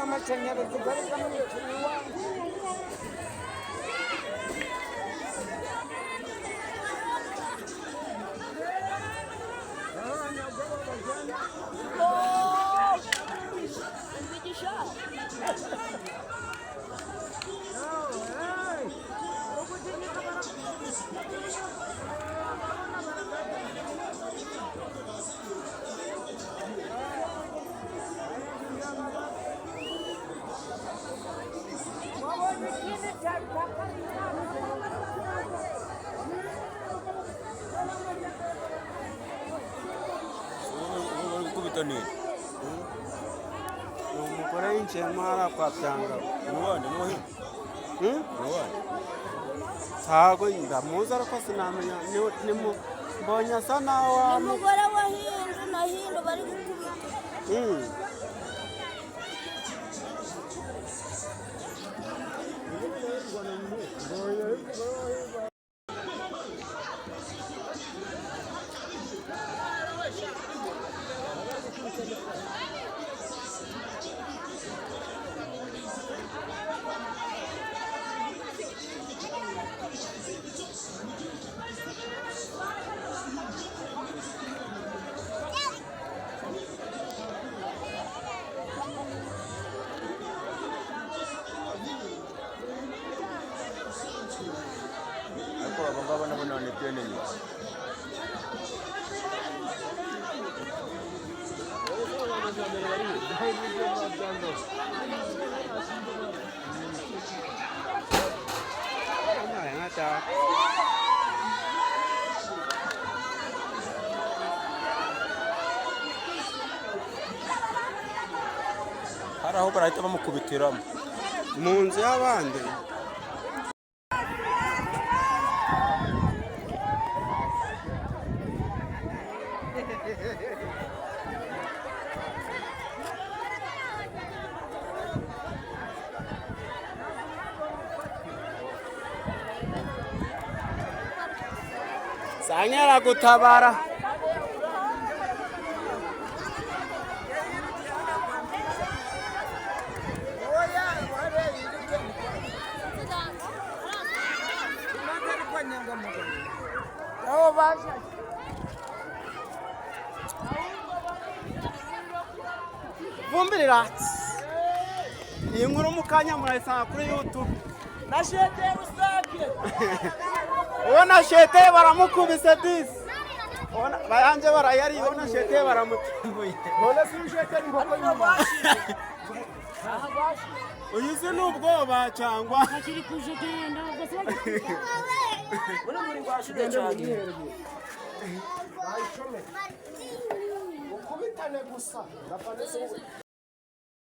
amashanyarazi gari kano mukiwa umugore yinjiyemo hariya kwa Byanga ntago ndamuzi ariko sinamenya mbonye asa naho umugore wa Hindu na Hindu bari gukubita hari aho barahita bamukubitiramo mu nzu y'abandi. Sanyara gutabara vumbirira iyi nkuru mu kanya murayisanga kuri YouTube. Na shete usake Ona shete baramukubise disi. Ona bayanje barayari ona shete baramutumbuye. Ona si shete ni nkoko y'umubashi. Aha bashi. Uyise n'ubwoba cyangwa akiri kujegenda gasaba Uri muri bashi cyane. ukubitane gusa.